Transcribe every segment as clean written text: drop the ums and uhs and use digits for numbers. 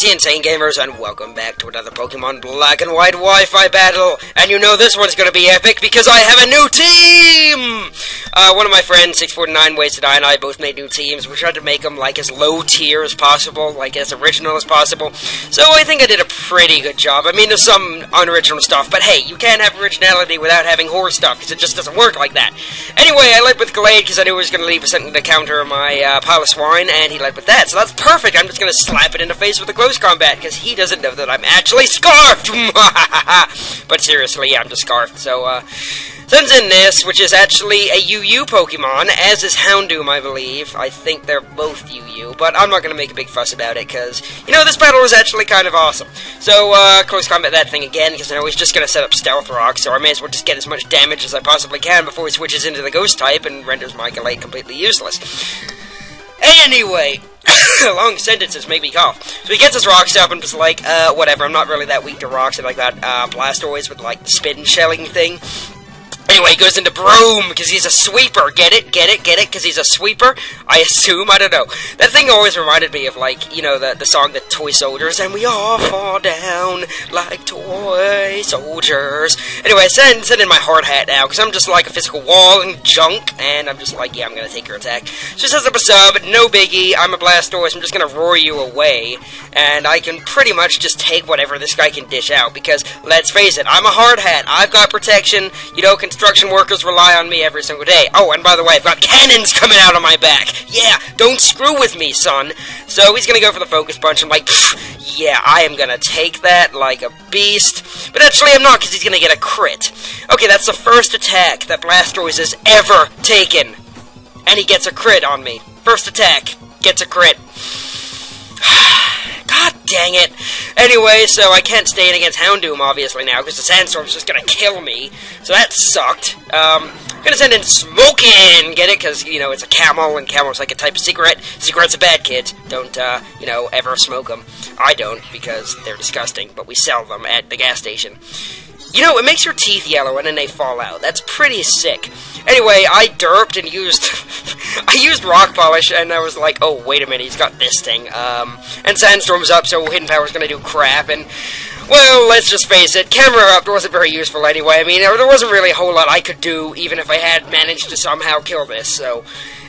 Greetings, insane gamers, and welcome back to another Pokemon Black and White Wi-Fi battle. And you know this one's gonna be epic because I have a new team! One of my friends, 649 Wasted Eye, and I both made new teams. We tried to make them, like, as low tier as possible, like, as original as possible. So I think I did a pretty good job. I mean, there's some unoriginal stuff, but hey, you can't have originality without having horror stuff, because it just doesn't work like that. Anyway, I led with Glade because I knew he was gonna leave with something to counter my, Piloswine, and he led with that, so that's perfect. I'm just gonna slap it in the face with a close combat, because he doesn't know that I'm actually Scarfed! But seriously, yeah, I'm just Scarfed, so, sends in this, which is actually a UU Pokemon, as is Houndoom, I believe. I think they're both UU, but I'm not gonna make a big fuss about it, because, you know, this battle is actually kind of awesome. So, close combat that thing again, because I know he's just gonna set up Stealth Rock, so I may as well just get as much damage as I possibly can before he switches into the Ghost type and renders my Glade completely useless. Anyway, long sentences make me cough. So he gets his rocks up and just like, whatever, I'm not really that weak to rocks, and like that, Blastoise with like the spin shelling thing. Anyway, he goes into Broom, because he's a sweeper. Get it? Get it? Get it? Because he's a sweeper? I assume? I don't know. That thing always reminded me of, like, you know, the song, The Toy Soldiers, and we all fall down like toy soldiers. Anyway, send in my hard hat now, because I'm just like a physical wall and junk, and I'm just like, yeah, I'm going to take your attack. So sets up a sub, no biggie, I'm a Blastoise, I'm just going to roar you away, and I can pretty much just take whatever this guy can dish out, because, let's face it, I'm a hard hat, I've got protection, you know, construction workers rely on me every single day. Oh, and by the way, I've got cannons coming out of my back. Yeah, don't screw with me, son. So he's gonna go for the Focus Punch. I'm like, yeah, I am gonna take that like a beast. But actually, I'm not, because he's gonna get a crit. Okay, that's the first attack that Blastoise has ever taken. And he gets a crit on me. First attack, gets a crit. God dang it. Anyway, so I can't stay in against Houndoom, obviously, now, because the Sandstorm's just gonna kill me. So that sucked. I'm gonna send in Smokin', get it? Because, you know, it's a camel, and camel's like a type of cigarette. Cigarettes are bad, kids. Don't, you know, ever smoke them. I don't, because they're disgusting, but we sell them at the gas station. You know, it makes your teeth yellow and then they fall out. That's pretty sick. Anyway, I derped and used... I used Rock Polish, and I was like, oh, wait a minute, he's got this thing. And Sandstorm's up, so Hidden Power's gonna do crap, and... Well, let's just face it, Camera Up wasn't very useful anyway. I mean, there wasn't really a whole lot I could do, even if I had managed to somehow kill this, so...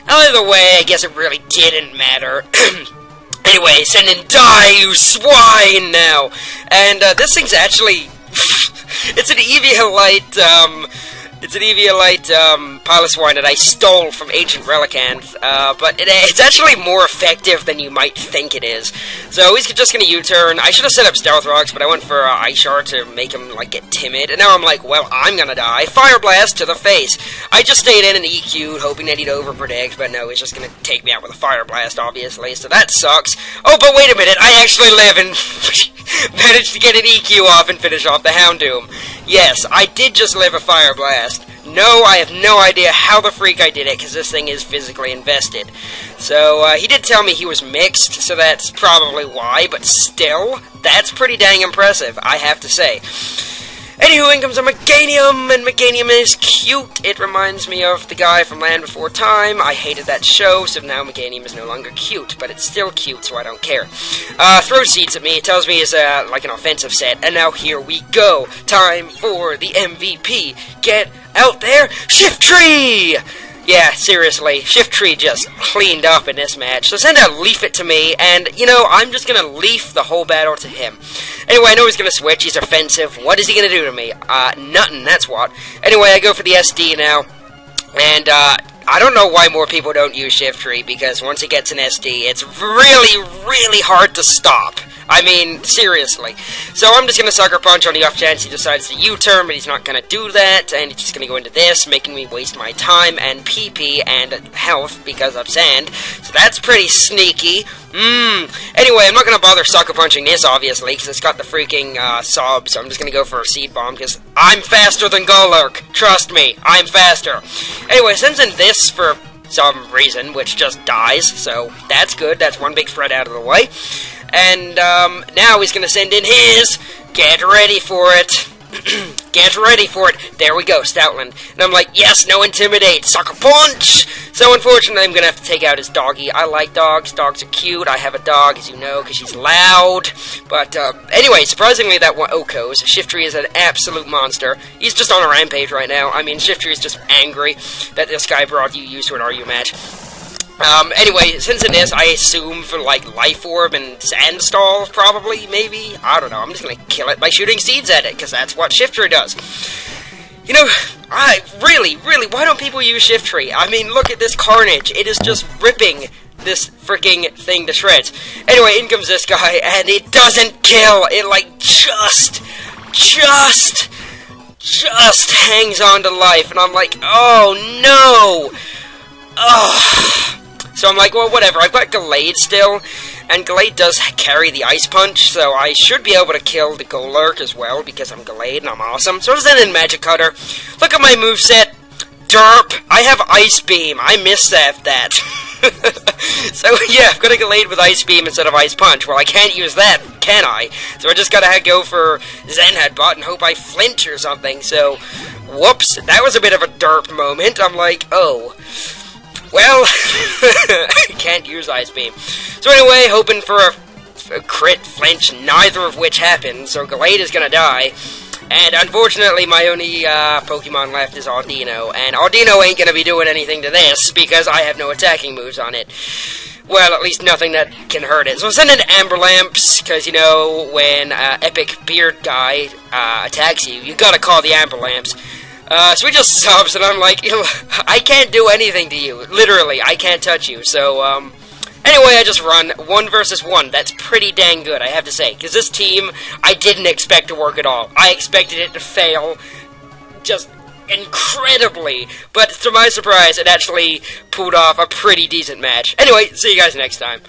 Either way, I guess it really didn't matter. Anyway, send in Die, you swine, now! And, this thing's actually... It's an Eviolite, Piloswine that I stole from Ancient Relicanth, but it's actually more effective than you might think it is. So he's just gonna U-turn. I should have set up Stealth Rocks, but I went for Ice Shard to make him, like, get timid, and now I'm like, well, I'm gonna die. Fire Blast to the face. I just stayed in and EQ'd, hoping that he'd overpredict, but no, he's just gonna take me out with a Fire Blast, obviously, so that sucks. Oh, but wait a minute, I actually live and managed to get an EQ off and finish off the Houndoom. Yes, I did just live a Fire Blast. No, I have no idea how the freak I did it, because this thing is physically invested. So, he did tell me he was mixed, so that's probably why, but still, that's pretty dang impressive, I have to say. Anywho, in comes a Meganium, and Meganium is cute. It reminds me of the guy from Land Before Time. I hated that show, so now Meganium is no longer cute, but it's still cute, so I don't care. Throws seeds at me. It tells me it's like an offensive set, and now here we go. Time for the MVP. Get out there, Shiftry! Yeah, seriously, Shiftry just cleaned up in this match. So send out Leaf It to me, and, you know, I'm just gonna leaf the whole battle to him. Anyway, I know he's gonna switch, he's offensive. What is he gonna do to me? Nothing, that's what. Anyway, I go for the SD now, and, I don't know why more people don't use Shiftry, because once he gets an SD, it's really, really hard to stop. I mean, seriously. So I'm just gonna Sucker Punch on the off chance he decides to U-turn, but he's not gonna do that, and he's just gonna go into this, making me waste my time and PP and health because of sand. So that's pretty sneaky. Anyway, I'm not gonna bother Sucker Punching this, obviously, because it's got the freaking, Sob, so I'm just gonna go for a Seed Bomb, because I'm faster than Golurk. Trust me, I'm faster. Anyway, sends in this for some reason, which just dies, so that's good. That's one big threat out of the way. And, now he's gonna send in his. Get ready for it. Get ready for it. There we go, Stoutland. And I'm like, yes, no intimidate. Sucker punch! So unfortunately, I'm going to have to take out his doggy. I like dogs. Dogs are cute. I have a dog, as you know, because she's loud. But anyway, surprisingly, that one Okos. Shiftry is an absolute monster. He's just on a rampage right now. I mean, Shiftry is just angry that this guy brought you used to an RU match. Anyway, since it is, I assume for, like, Life Orb and Sandstall, probably, maybe? I don't know, I'm just gonna kill it by shooting seeds at it, because that's what Shiftry does. You know, really, why don't people use Shiftry? I mean, look at this carnage. It is just ripping this freaking thing to shreds. Anyway, in comes this guy, and it doesn't kill. It, like, just hangs on to life, and I'm like, oh, no! Oh. So I'm like, well, whatever, I've got Gallade still, and Gallade does carry the Ice Punch, so I should be able to kill the Golurk as well, because I'm Gallade and I'm awesome. So I send in Magic Cutter. Look at my moveset. Derp! I have Ice Beam. I missed that. So, yeah, I've got a Gallade with Ice Beam instead of Ice Punch. Well, I can't use that, can I? So I just gotta go for Zen Headbutt and hope I flinch or something, so... Whoops, that was a bit of a derp moment. I'm like, oh... Well, I can't use Ice Beam. So anyway, hoping for a crit flinch, neither of which happened, so Gallade is gonna die. And unfortunately, my only Pokemon left is Audino, and Audino ain't gonna be doing anything to this, because I have no attacking moves on it. Well, at least nothing that can hurt it. So I'm sending Amber Lamps, because, you know, when Epic Beard Guy attacks you, you gotta call the Amber Lamps. So he just subs, and I'm like, I can't do anything to you. Literally, I can't touch you. So, anyway, I just run 1 versus 1. That's pretty dang good, I have to say. Because this team, I didn't expect to work at all. I expected it to fail just incredibly. But to my surprise, it actually pulled off a pretty decent match. Anyway, see you guys next time.